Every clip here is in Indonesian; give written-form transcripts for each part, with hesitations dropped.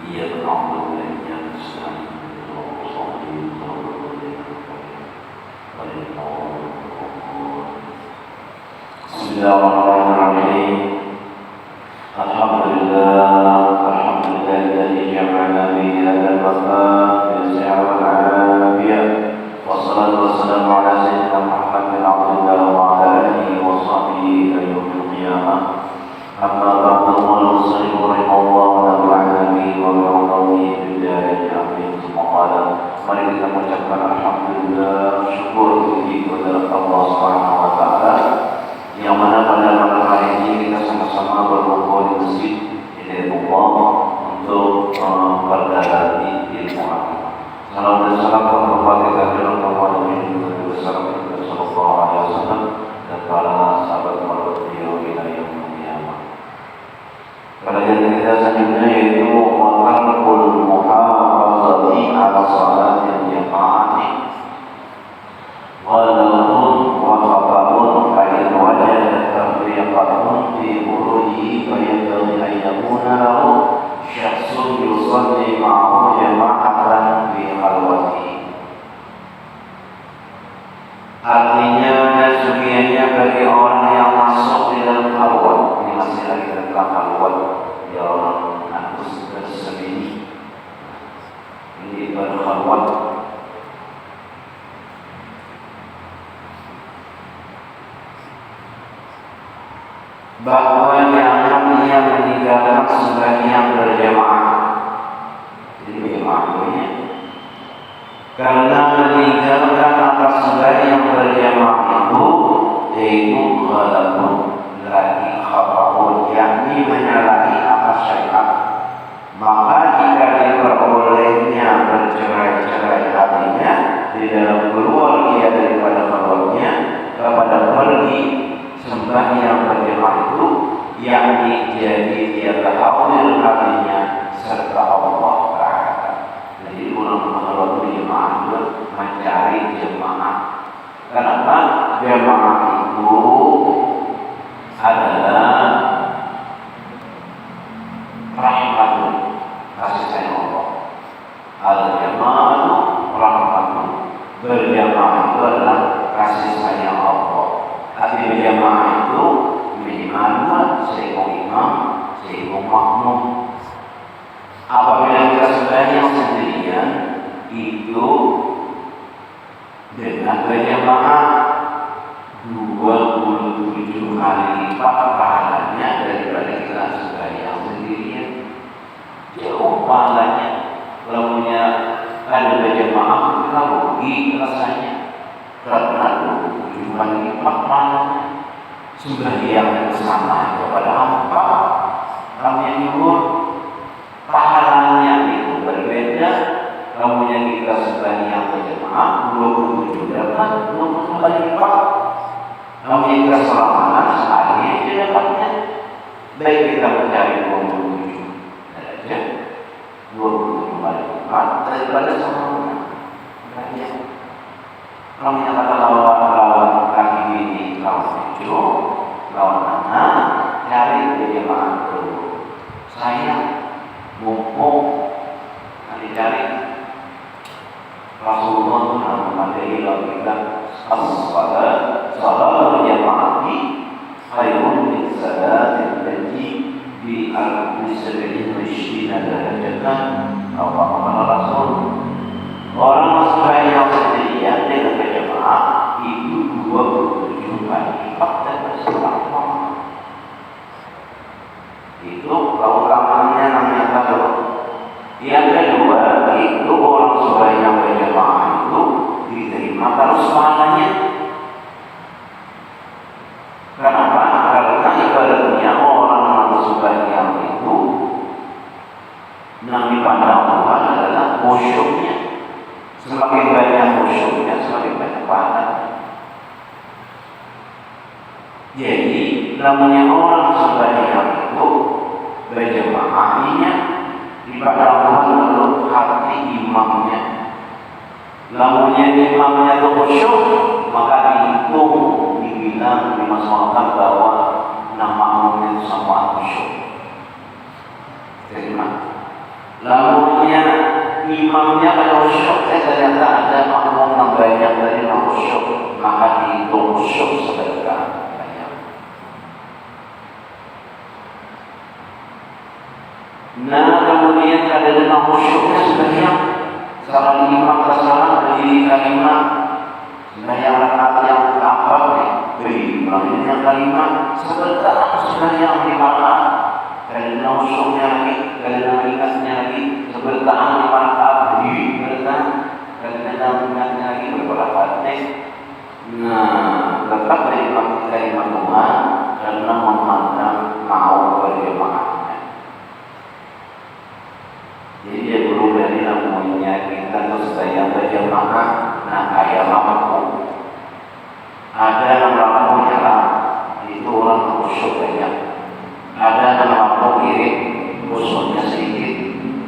إياك نعبد وإياك نستعين صراط الذين أنعمت عليهم. بسم الله الرحمن الرحيم. الحمد لله الذي جمعنا في هذا المكان بالسعة والعافية، والصلاة والسلام على سيدنا محمد بن عبد الله وعلى آله وصحبه إلى يوم القيامة. أما بعد، قال المصنف رحمه الله ونفعنا به وبركاته في الدارين آمين. ثم قال: mari kita mengucapkan alhamdulillah, syukur puji kepada Allah Subhanahu wa taala yang mana pada malam hari ini kita sama-sama berkumpul di masjid ini Allah untuk mempelajari ilmu agama. Salam dan salam kepada kita dalam kepada Nabi besar Muhammad sallallahu alaihi wasallam dan para sahabat beliau hingga yaumil qiyamah. Pelajaran kita selanjutnya yaitu matalul muhafazati ala salatil jama'ati walau wa khabarun ayat wajah tafriqatun fi buruji wa yadri an yakuna lahu syakhsun yusalli ma'ahu jama'atan fi khalwati. Artinya sesungguhnya bagi orang yang masuk di dalam khalwat, ini masih lagi tentang khalwat, ya orang harus bersembunyi. Ini baru khalwat. Bahwa jangan ia meninggalkan sembahyang berjamaah. Jadi bagaimana? Karena meninggalkan atas sembahyang berjamaah yaitu ghalabun lagi khabarun, yakni menyalahi atas syariat. Maka jika diperolehnya bercerai-cerai hatinya di dalam keluar ia daripada khalwatnya kepada pergi sembahyang berjamaah itu, yakni jadi dia terhadir hatinya serta Allah Ta'ala. Jadi ulama kalau berjamaah itu mencari jemaah. Kenapa? Jemaah itu adalah rahmatun, kasih sayang Allah. Al-jamaah itu rahmatun. Berjamaah itu adalah kasih sayang Allah. Arti berjamaah itu minimal seekor imam, seekor makmum. Apabila kita sembahyang sendirian itu dengan berjamaah 27 kali lipat pahalanya daripada kita sembahyang sendirian. Jauh pahalanya. Kalau punya ada berjamaah kita rugi rasanya karena 27 kali lipat pahalanya. Sembahyang bersama kepada hampa kami yang nyuruh pahalanya itu berbeda. Kamu yang kita sembahyang berjamaah 27 dapat 20 kali lipat. Kamu yang kita selamanan sekali itu dapatnya. Baik kita mencari 27 derajat 27 kali lipat daripada selamanan. Banyak. Kamu yang kata lawan kaki ini, lawan itu, lawan mana? Cari berjamaah dulu. Saya mumpung cari Rasulullah Muhammad SAW as-salat berjamaah khairun min salatin allati bi al-muslimin wasyrina darajatan. Apa Rasul? Orang sembahyang sendirian dengan berjamaah itu 27 kali lipat daripada selama. Itu keutamaannya namanya kalau. Yang kedua itu orang sembahyang berjamaah itu diterima terus pahalanya. Kenapa? Karena ibaratnya orang sembahyang itu yang dipandang Tuhan adalah khusyuknya. Semakin banyak khusyuknya, semakin banyak pahalanya. Jadi namanya orang sembahyang itu berjamaahnya dipandang Tuhan menurut hati imamnya. Namanya imamnya itu khusyuk, maka dihitung, dibilang, dimasukkan bahwa nama makmumnya itu sama khusyuk. Terima. Lalunya imamnya pada khusyuk, ternyata ada makmum yang banyak dari yang khusyuk, maka dihitung khusyuk sebagai banyak. Nah kemudian kadang khusyuknya sebanyak salah imam tersalah berdiri kalimat sembahyang rakaat yang keempat beri yang kalimat sebentar sembahyang 5 rakaat. Karena usulnya lagi, karena ingatnya lagi, sebentar 5 rakaat berdiri, karena ingatnya lagi beberapa detik. Nah, tetap menikmati kalimat Tuhan karena memandang mau berjamaahnya. Jadi dia dulu dari namanya kita terus saya berjamaah, nah kayak mampu. Ada yang mampu nyala, itu orang khusyuk banyak. Ada yang mampu kiri, khusyuknya sedikit.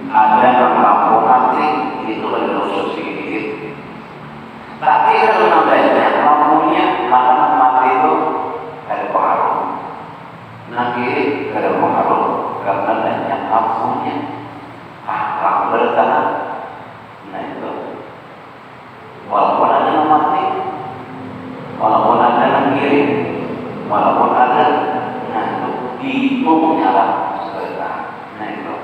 Ada yang mampu mati, itu ada khusyuk sedikit. Tapi kalau banyak mampunya, maka mati itu ada pengaruh. Nah kiri ada pengaruh karena banyak mampunya. Akhlak bertahan. Nah itu. Walaupun ada yang mati, walaupun ada yang kiri, walaupun ada, nah itu dihitung nyala bertahan. Nah itu.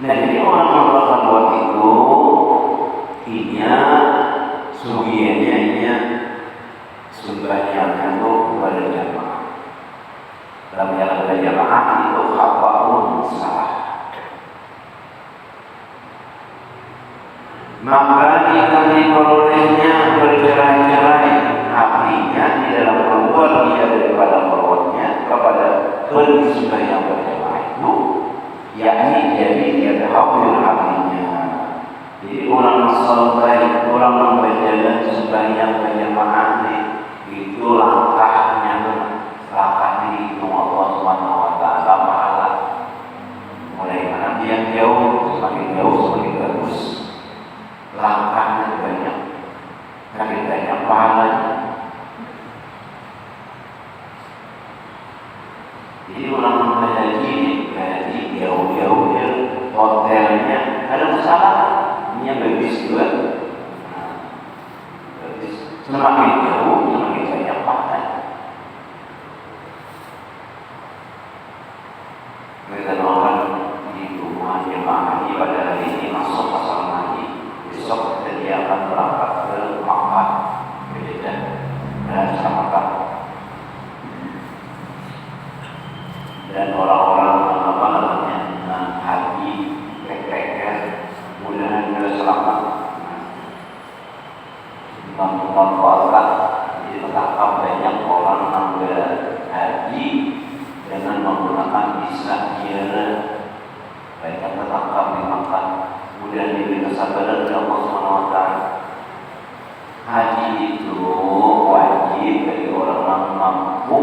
Nah jadi orang melakukan buat itu, inya sugiannya inya sembahyangnya itu berjamaah. Dalam yang berjamaah itu apapun salah. Maka jika diperolehnya bercerai-cerai, artinya di dalam keluar dia daripada perutnya kepada berisbah yang berjamaah itu, yakni jadi dia terhafir hatinya. Jadi orang sampai orang berjalan sembahyang berjamaah itu langkahnya itu Allah Subhanahu wa taala pahala. Mulai mana dia jauh semakin bagus. Langkahnya banyak, makin banyak pahalanya. Jadi orang haji jauh-jauh hotelnya ada masalah, ini habis juga. Semakin jauh semakin banyak pahalanya. Mereka orang di rumah jemaah haji pada hari ini masuk asal haji, besok dia akan berangkat ke Makkah, ke Jeddah dan Makkah. Dan orang-orang apa namanya haji backpacker, mudah-mudahan kita selamat. Memanfaatkan jadi betapa banyak orang yang berhaji dengan menggunakan visa ziarah, baik yang tertangkap di Makkah, kemudian diberi kesabaran dari Allah SWT. Haji itu wajib bagi orang yang mampu.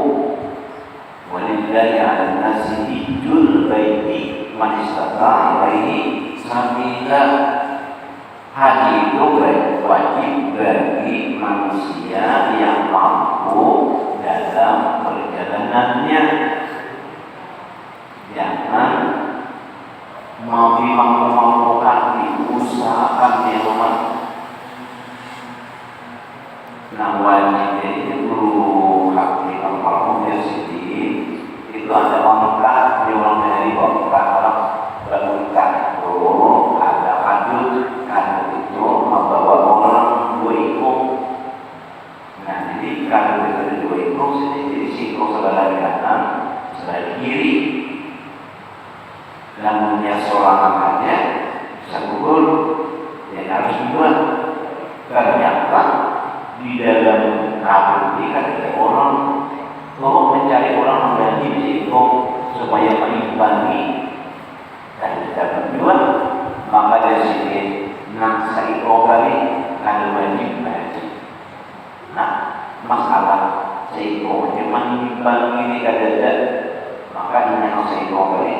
Walillahi 'alan nasi hijjul baiti man istata'a ilaihi sabila. Haji itu wajib bagi manusia yang mampu dalam perjalanannya. Jangan mau dimampu-mampukan, diusahakan di rumah. Nah wajib ini perlu hati kalau dia sendiri itu ada wangkat, dia orang dari wangkat orang berwangkat itu ada kadut itu membawa orang dua ikut. Nah jadi kadut itu dua ikut, jadi siklo sebelah kanan, sebelah kiri. Dan punya seorang aja bisa gugur, yang harus dibuat. Ternyata di dalam kabel ini ada orang mau mencari orang menjadi risiko supaya mengimbangi dan tidak berdua. Maka dari sini saya kali ada wajib haji. Nah masalah seiko mengimbangi ini ada, maka ini yang seiko kali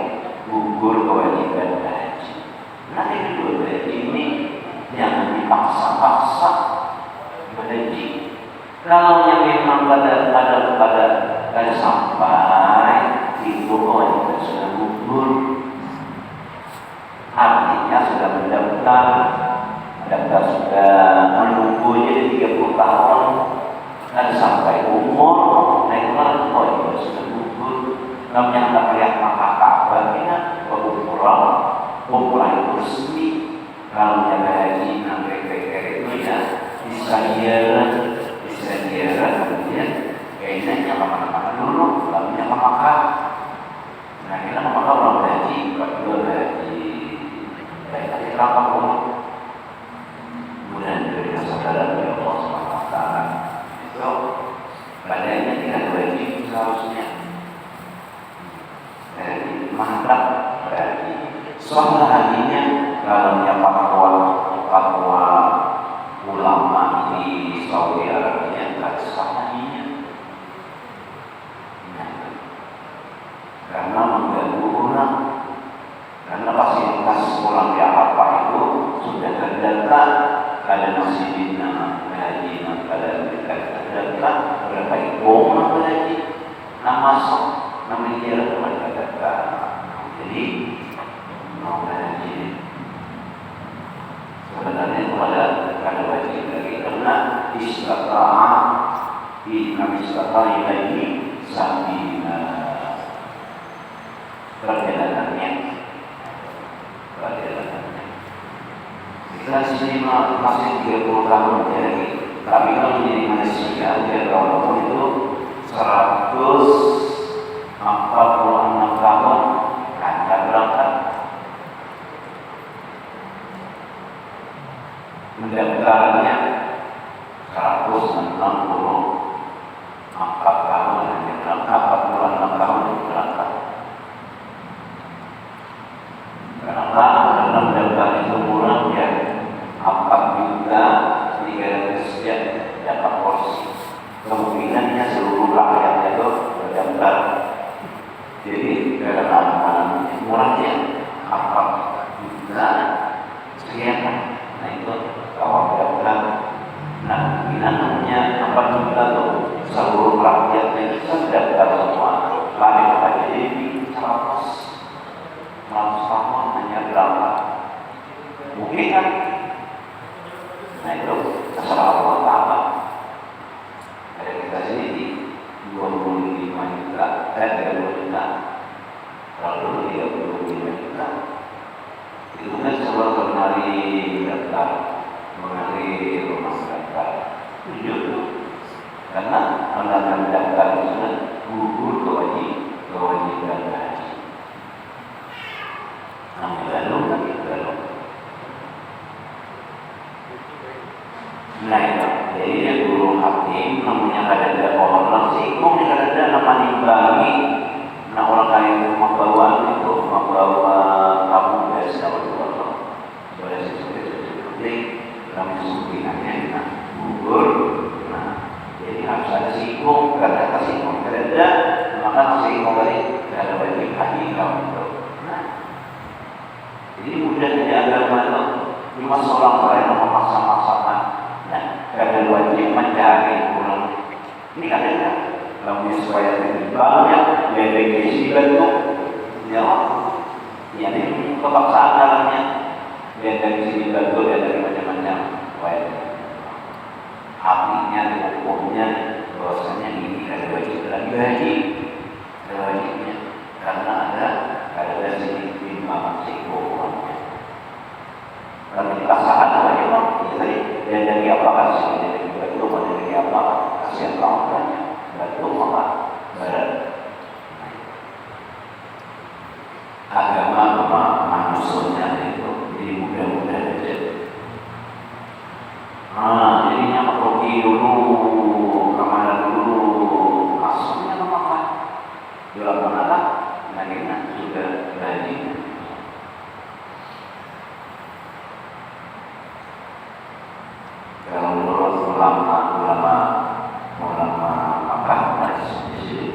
gugur kewajiban haji. Nah itu ini jangan dipaksa-paksa berhaji. Kalau yang memang pada sampai itu kewajiban sudah gugur, mendaftar sudah menunggu jadi 30 tahun dan sampai umur naik kelas juga sudah gugur. Namanya anak lihat maka kabarnya kumpulan kursi kalau jaga haji sampai PKR itu ya bisa ziarah kemudian kayaknya makan dulu lalunya makan. Nah kita makan orang haji kedua haji baik haji berapa umur kemudian dari saudara dari Allah Subhanahu Wa Taala itu badannya tidak wajib seharusnya dari mantap dari soal hajinya kalau yang fatwa ulama di Saudi Arabia nggak sah hajinya karena mengganggu orang, karena fasilitas pulang di Arafah itu sudah terdata, ada masjidnya haji, ada terdata, berapa ikom haji, masuk, namanya dia terdata. Jadi mau haji sebenarnya itu ada wajib lagi karena istiqamah di istiqamah ini sabina perjalanannya. Kita sini masih 30 tahun jadi, tapi kalau di Malaysia dia tahun itu 146 tahun Anda berangkat mendaftarnya 164 tahun Anda berangkat 46 tahun berangkat. Karena mendaftar itu murah ya 4.300.000 dapat porsi. Kemungkinannya seluruh rakyat itu mendaftar. Jadi karena murahnya 4.000.000. Nah itu kalau mendaftar. Nah kemungkinannya 4.000.000 itu seluruh rakyatnya itu mendaftar semua. Lain apa jadi 100 tahun hanya berapa? Mungkin kan? Nah itu terserah Allah Ta'ala. Ada kita sini di 25 juta, 30 juta. Kalau 35 juta. Itu kan sebab menari daftar, menari rumah daftar. Tujuh. Karena anda daftar itu sudah gugur kewajiban haji. Nah itu, jadi dia guru hakim namanya kadang-kadang orang singgung, kadang-kadang nama dibagi. Nah orang kaya membawa itu, membawa kamu biasa berdoa, boleh sesuatu kami sempinannya, nah gugur. Nah jadi harus ada singgung, karena ada singgung kadang-kadang, maka singgung tadi ada wajib haji kamu itu. Jadi mudahnya agama itu cuma seorang orang yang memaksa-maksakan. Nah, karena wajib mencari pulang. Ini katanya, kalau supaya lebih banyak, lebih isi bentuk, jawab. Ya, ini kepaksaan dalamnya. Lihat dari sini bentuk, lihat dari macam-macam. Wajib. Artinya, hukumnya, bahwasanya ini ada wajib lagi haji, ada wajibnya. Karena ada sini lima psikopat. Kalau kita saat wajib tadi dan dari apa kasih dari betul dari apa kasihan kawannya betul apa barat agama manusianya itu jadi mudah-mudah aja. Jadinya pergi dulu kemana dulu masuknya apa dalam mana nah sudah gaji. Kalau menurut ulama Makkah di sini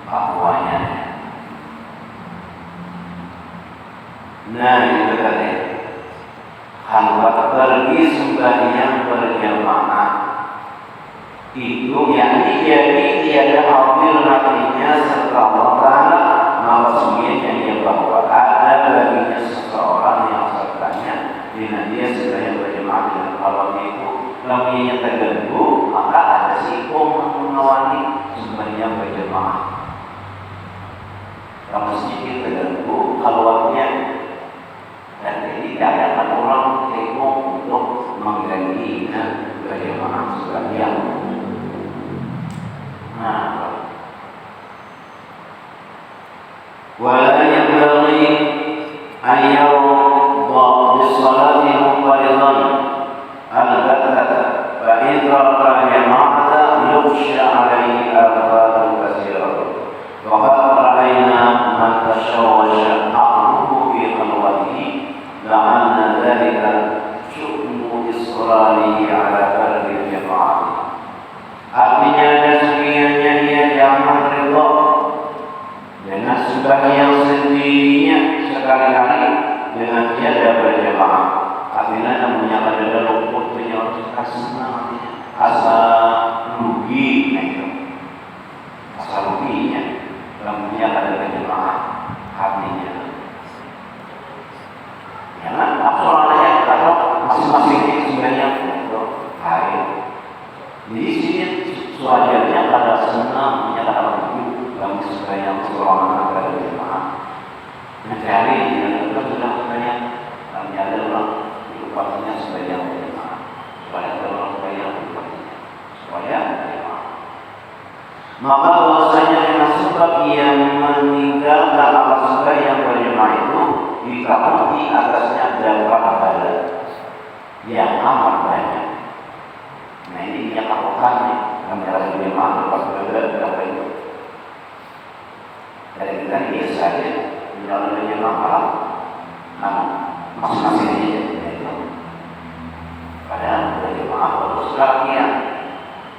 fatwanya. Nah itu tadi hamba pergi sembahyang berjamaah itu yakni jadi tiada hadir hatinya serta Allah Ta'ala maksudnya bahwa ada baginya seseorang yang lamanya terganggu, maka ada si mengawali sebenarnya berjemaah. Kalau sedikit terganggu, keluarnya dan jadi tidak ada orang tengok untuk menggantikan berjemaah sebagian. Wala yanbaghi an yawda bis-salati munfaridan al-battata fa in taraka jama'ata yukhsha 'alaihi afatan katsiratun wa qad ra'ayna man tashawwasha aqluhu fi khalwatihi la'anna dhalika syu'mu israrihi 'ala fardil jama'ah. Artinya ada sekiranya dia jangan rela dengan sebagian sendirinya sekali-kali dengan tiada berjamaah. Artinya namanya ada luput punya asal rugi, asal ruginya namanya ada berjamaah. Artinya jangan soalnya kalau masing-masing sebenarnya hari. Jadi sini sewajarnya pada senang menyatakan itu dalam sebagian seorang agar berjemaah mencari yang sudah banyak kami ada orang berupaya sebagian berjemaah supaya ada orang yang supaya berjemaah. Maka bahwasanya dengan sebab ia meninggalkan atas sebagian berjemaah itu dikatakan atasnya dapat pahala yang amat banyak. Nah ini yang lakukan kami harus berjemaah lepas berada itu. Dari kita biasa saja menjalani berjemaah malam, namun masing-masing itu. Padahal berjemaah harus rakyat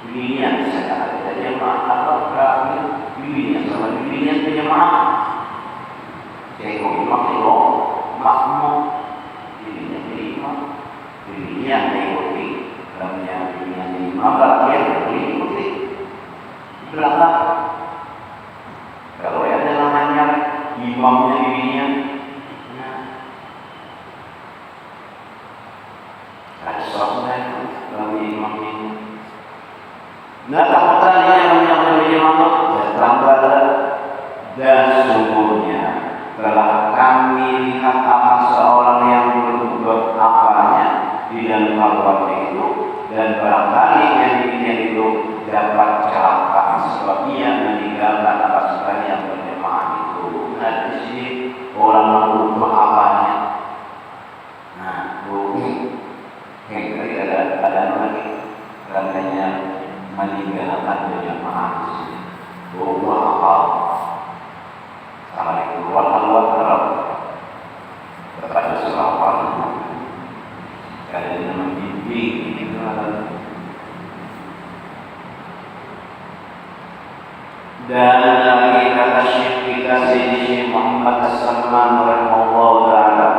dirinya misalnya ada jemaah atau rakyat dirinya sama dirinya berjemaah. Jadi imam itu makmum dirinya imam dirinya mengikuti. Dalamnya dunia ini maka dia mengikuti belakang. Kalau ada namanya imamnya dirinya, ada soalnya dalam imam ini. Nah, takutnya yang berjemaah tambah dan sungguhnya telah kami lihat akan seorang yang berbuat apanya di dalam khalwatnya itu. Dan barangkali yang dirinya itu dapat celaka sebab ia meninggalkan atas sebagian berjemaah itu. Nah di sini orang lupa apanya. Nah tadi ada lagi katanya meninggalkan berjemaah di sini. Bahwa apa? Sama itu keluar terang. Kepada surah kalian membimbing itu adalah dan lagi kata Syekh Sayyidi Muhammad As-Salman rahimahullah ta'ala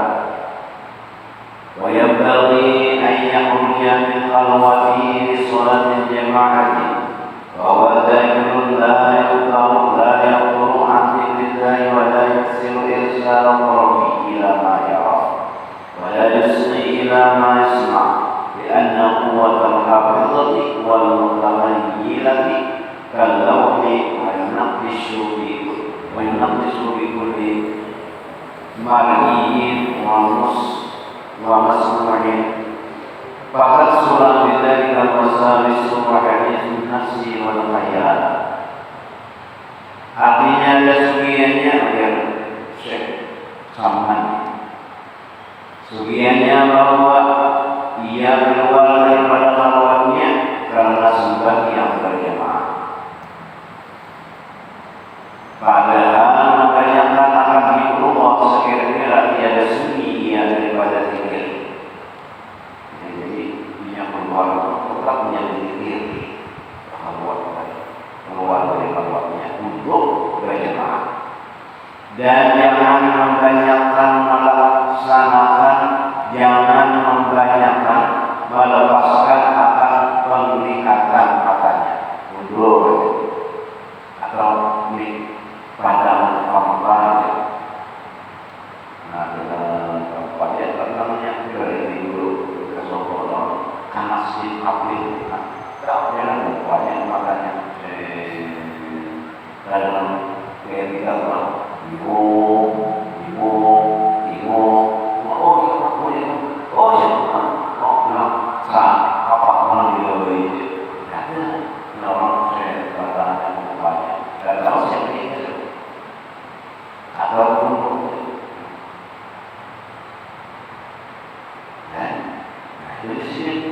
wa yabghi an yakhruja min khalwatihi li salatil jama'ati wa huwa dhakrun la yaqulu an dhikrillahi wa la yuksiru irsala qurbi ila ma yara ولا يصغي إلى ما يسمع لأن قوة الحافظة والمتميلة كاللوح وينقش بكل مرئي ومسموع فقد صار بذلك الوساوس وحديث النفس والخيال. Artinya ada sugiannya yang Syekh Salman. Sugiannya bahwa ia keluar daripada khalwatnya karena sebagian berjemaah. Padahal kebanyakan akan diubah sekira-kira tiada sunyi ia daripada zikir. Jadi ia keluar tetap menjadi zikir keluar dari khalwatnya untuk berjemaah. Dan jangan membanyakkan melaksanakan, jangan membanyakkan melepas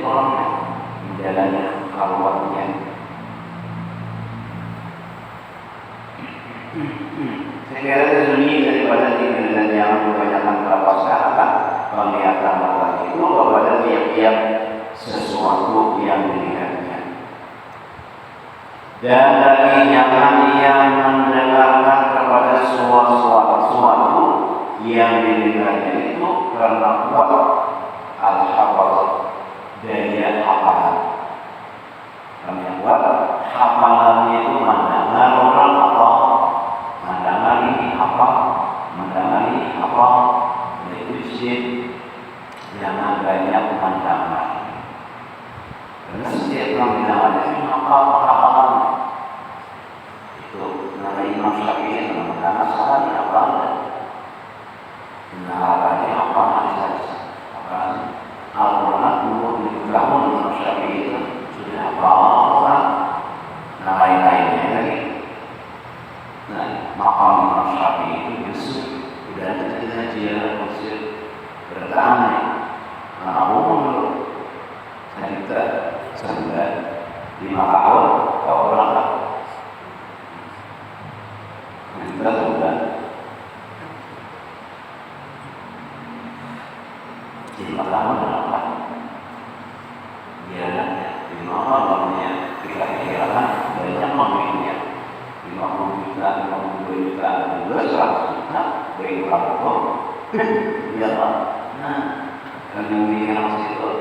orangnya menjalani keluarnya. Sekiranya sunyi daripada diri dan jangan kebanyakan berpasangan penglihatan mata itu kepada tiap-tiap sesuatu yang dilihatnya. Dan dari jangan ia mendengarkan kepada suatu yang dilihatnya itu karena kuat al-hafal daya hafalan. Karena kuat hafalannya itu mendengar orang apa, mendengar ini apa, mendengar ini apa, itu sih jangan banyak mendengar. Karena setiap orang mendengar itu hafalan. Itu nama Imam Syafi'i mendengar sekali hafalan. Nah, ini apa saja? Al-Quran umur 7 tahun Imam Syafi'i itu sudah hafalan. Nah, lain-lainnya lagi. Nah, makam Imam Syafi'i itu justru sudah ada dia maksud bertahan. Nah, umur 1 juta 5 tahun kau orang tak 1 juta sebulan. 5 tahun berapa? Ya, 5 tahunnya kita kira-kira banyak memilihnya 50 juta, 52 juta, 100 juta, beri berapa? Ya Pak. Nah, kalau memilih yang situ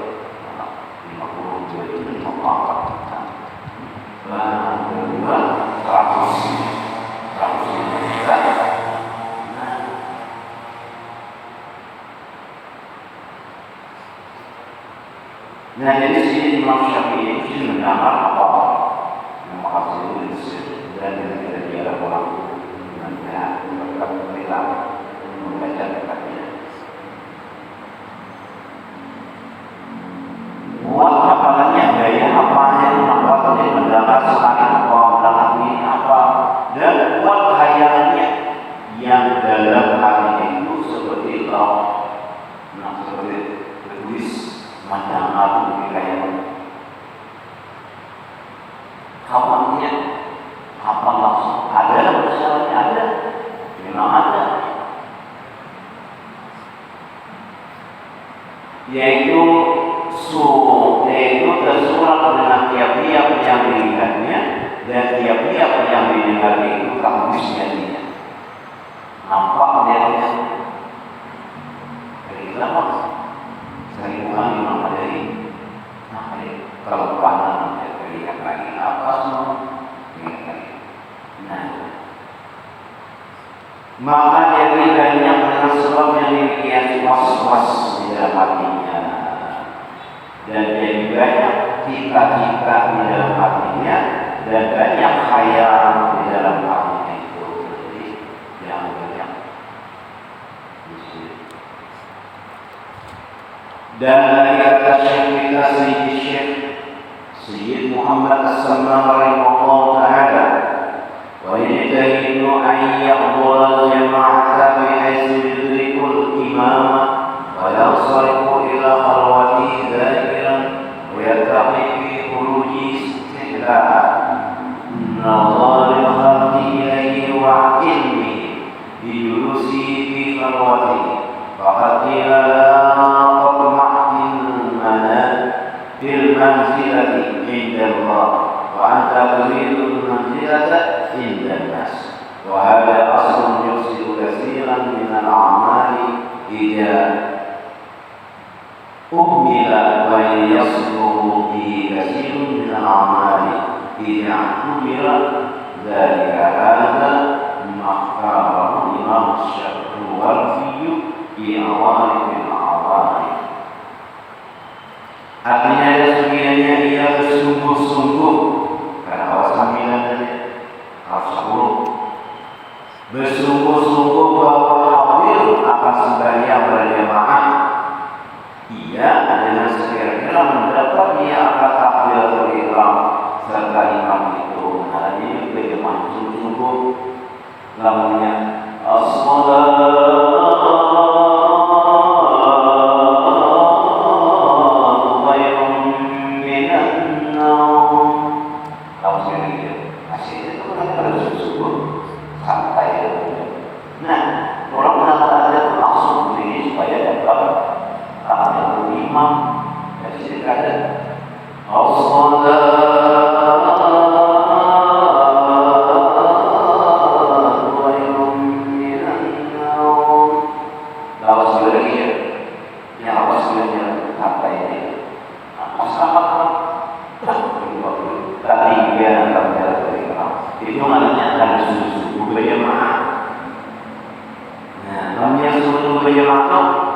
52 juta, 54 juta, kedua 100 juta. Nah, jadi sini Imam Syafi'i itu mendengar apa yang makasih itu dan tidak dia orang nantinya berkata membaca dekatnya. Buat hafalannya, gaya hafalnya itu kuat dia mendengar sekali apa, mendengar ini apa, dan kuat khayalannya yang dalam hatinya itu seperti seperti tertulis mendengar lebih kaya kawannya apa langsung ada misalnya ada memang ada yaitu tersurat dengan tiap-tiap yang dilihatnya dan tiap-tiap yang didengarnya itu kamusnya dia nampak dia kenapa sering ulangi nama dari kalau kanan lihat lagi apa semua lihat lagi. Nah, maka jadi banyak dengan sebab yang demikian was-was di dalam hatinya dan jadi banyak cita-cita di dalam hatinya dan banyak khayal di dalam hatinya itu. Jadi jangan banyak dan dari kata Syekh kita Sayyid Muhammad As-Samman rahimahullah ta'ala wa yajtahidu an yahdura al-jama'ata bihaythu yudrikul imama wa yansarifu ila khalwatihi dhakiran wa yattaqi fi khuruji istihlaa nazari khalqi ilayhi wa ilmihi bijulusihi fi khalwatihi faqad qila في المنزلة عند الله وأنت تريد المنزلة عند الناس وهذا أصل يفسد كثيرا من الأعمال إذا أهمل ويصدر به كثير من الأعمال إذا اعتبر ذلك هذا ما اختاره الإمام الشافعي في عوارض العوارض. Artinya ada sekiranya ia bersungguh-sungguh karena awal 9 tadi awal 10 bersungguh-sungguh bahwa hadir akan sembahyang berjamaah ia dengan sekira-kira mendapat ia akan takbiratul ihram serta imam itu. Nah ini berjamaah sungguh-sungguh namanya as-salat berjamaah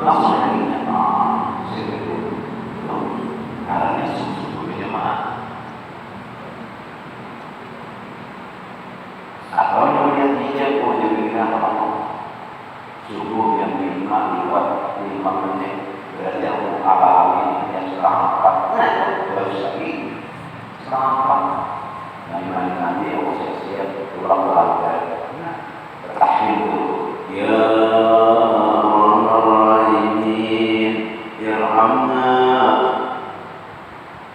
langsung ingat caranya subuh berjamaah atau melihat hijab jadi apa subuh yang 5 menit berarti aku alami yang setengah 4 terus lagi setengah 4 nanti aku siap-siap pulang belajar tahmid dulu ya Rahim irhamna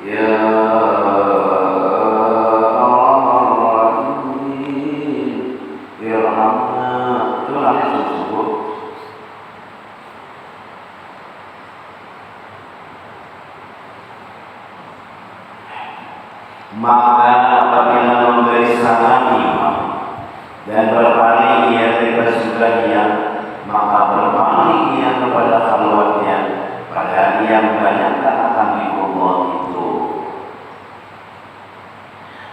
ya Rahim irhamna itu namanya subuh. Maka apabila memberi salam imam dan berpaling ia kepada sebelahnya, maka berpaling ia kepada khalwatnya, padahal ia membanyakkan akan Allah itu.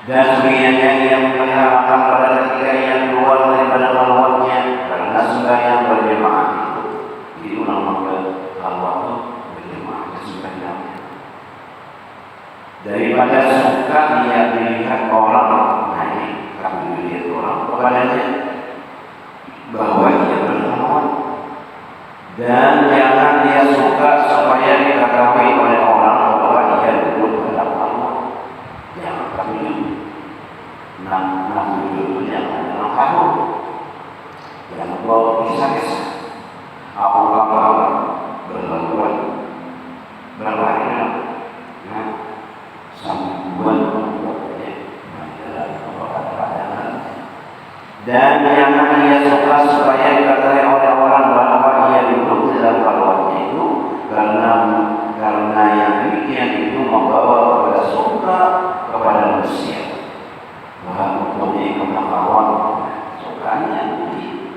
Dan sebenarnya ia memeliharakan pada ketika ia keluar daripada khalwatnya, karena sembahyang berjemaah itu. Itu namanya khalwat itu berjemaah sembahyang. Daripada suka dia dilihat orang naik, kami dilihat orang kepadanya bahwa dia berkhalwat, dan jangan dia suka supaya diketahui oleh orang bahwa dia duduk dalam khalwat. Jangan kami duduk jangan dalam khalwat, jangan bawa kisah-kisah aku lama berlaluan berlari dan jangan ia suka supaya dikatakan oleh orang bahwa ia duduk dalam khalwatnya itu karena yang demikian itu membawa kepada suka kepada manusia bahwa mempunyai kemahauan sukanya budi.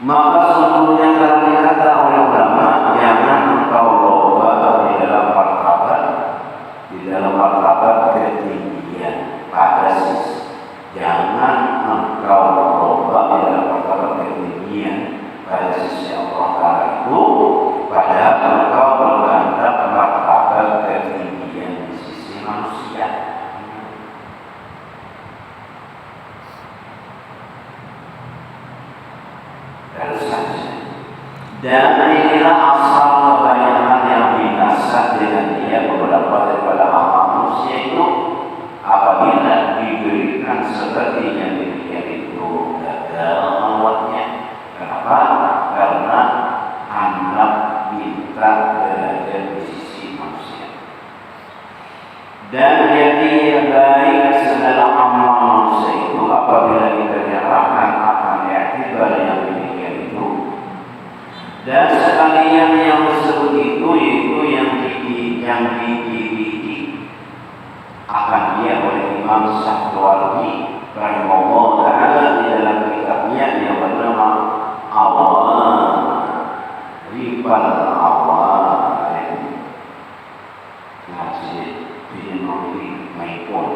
Maka sesungguhnya telah dikata oleh ulama jangan engkau loba di dalam martabat ketinggian pada sisi. Jangan engkau loba di dalam martabat ketinggian pada sisi Allah Ta'ala itu, padahal engkau bergandap martabat ketinggian di sisi manusia. Dan inilah asal kebanyakan yang binasa dengan dia beberapa daripada amal manusia itu apabila diberikan seperti yang demikian itu gagal khalwatnya. Kenapa? Karena anak minta berada di sisi manusia. Dan jadi baik sedalam amal manusia itu apabila kita diarahkan akan i'tibar yang demikian itu. Dan sekalian yang disebut itu yaitu yang didirikan akan dia oleh Imam Syahrawardi rahimahullah ta'ala di dalam kitabnya yang bernama Ribal Awal Nasir bin Maipun.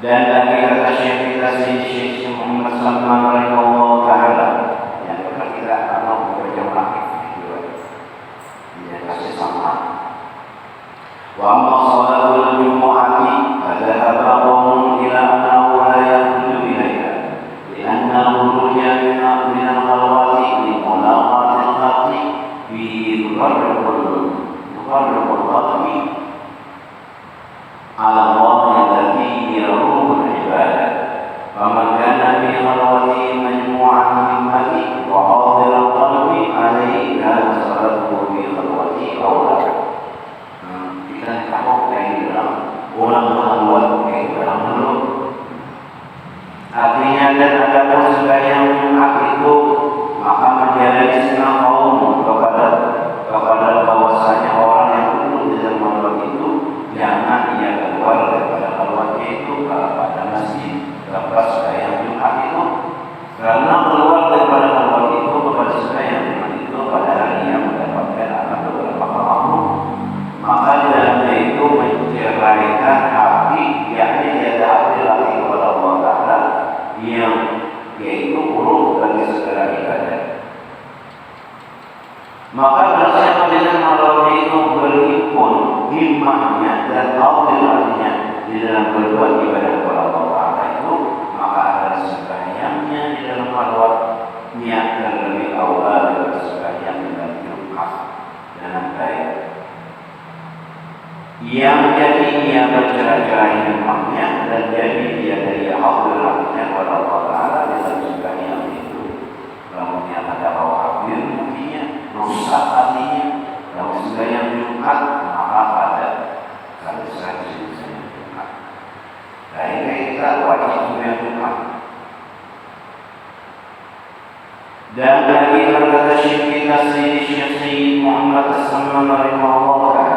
Dan dari kata Syekh Muhammad Salman rahimahullah ta'ala yang berkata kalau berjamaah dia kasih sama wa amma salatul jumu'ati fadhahaba qawmun ila annahu la yakhruju ilayha li'anna khurujnya min al-khalwati li mulaqati al-khati fi yuqarribu al-qalbi ala Allah alladhi yaruhu al-ibadah faman kana fi khalwati majmu'an min mati wa hadir al-qalbi alayhi kana salatuhu fi khalwati awla. Kita tahu yang dalam orang berkhalwat yang dalam mulut. Artinya dan ada sembahyang Jumat itu maka menjadi setengah kaum kepada bahwasanya orang yang duduk di dalam khalwat itu jangan ia keluar daripada khalwatnya itu pada masjid lepas sembahyang Jumat itu, karena keluar daripada khalwat itu kepada sembahyang Jumat itu padahal ia mendapatkan akan beberapa makhluk. Maka dalamnya itu menceraikan hati di dalam berbuat ibadah kepada Allah Ta'ala itu, maka ada sembahyangnya di dalam halwat, niat terlebih awal dan sembahyang dengan Jumat dengan baik. Yang jadi ia bercerai-cerai rumahnya dan jadi dia dari hadir hatinya kepada Allah Ta'ala dalam sembahyang itu. Namun yang ada hawa hadir mungkinnya rusak hatinya dalam sembahyang Jumat, maka ada kalisan sembahyang Jumat. Akhirnya kita wajib sembahyang Jumat. Dan lagi berkata Syekh kita Syekh Muhammad As-Samman rahimahullah.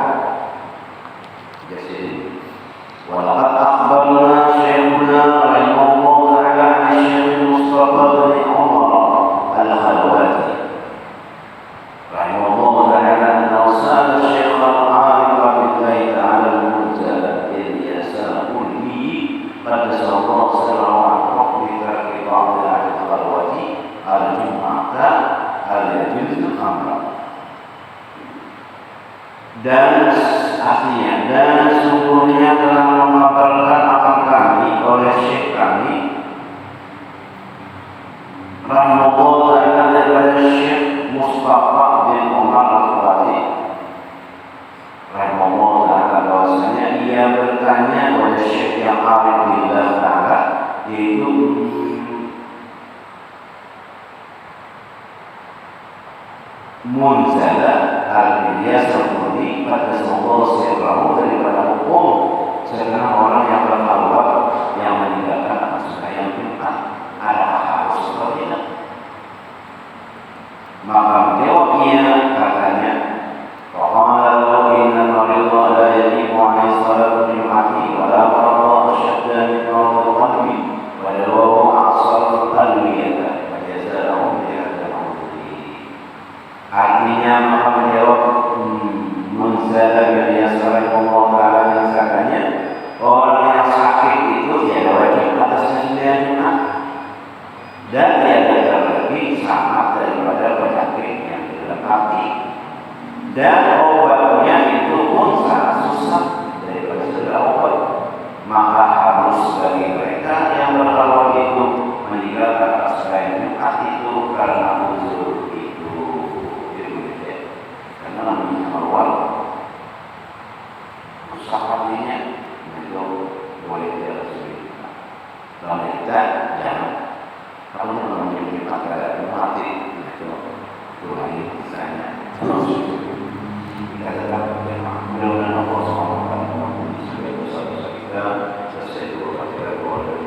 ولقد أخبرنا شيخنا رحمه الله تعالى عن الشيخ المصطفى بن عمر الخلواتي رحمه الله تعالى أنه سأل الشيخ العارف بالله تعالى المنزل إلياس الكلي قدس الله سره عن حكم ترك بعض أهل الخلوة الجمعة هل يجوز الأمر. Dan artinya, dan sungguhnya telah memaparkan akan kami oleh syekh kami rahimahullah ta'ala daripada Syekh Mustafa bin Umar Al-Khawati rahimahullah ta'ala bahwasanya ia bertanya oleh syekh yang arif billah ta'ala, yaitu Munzala al-Ilyas al-Qurdi pada semoga sirrahu daripada hukum sekarang orang yang berhalwat yang meninggalkan sembahyang Jumat, adakah harus seperti itu? Maka menjawabnya katanya, qala lahu inna maridha la yajibu 'alaihi salatu jum'ati wa la marada ashadda min maradil qalbi wa dawahu a'sar al-qalbiyata wa jazalahum bi artinya maka menjawab Munzala bin Yasar Allah Ta'ala yang katanya orang yang sakit itu tidak wajib atasnya sembahyang Jumat dan tiada terlebih selamat daripada penyakit yang di dalam hati dan obatnya itu pun sangat susah daripada segala obat, maka harus bagi mereka yang berhalwat itu meninggalkan sembahyang Jumat itu karena uzur itu. Karena namanya halwat rusak hatinya itu boleh dilakukan. Kalau kita jangan, kalau namanya Jumat ada hati itu lagi misalnya terus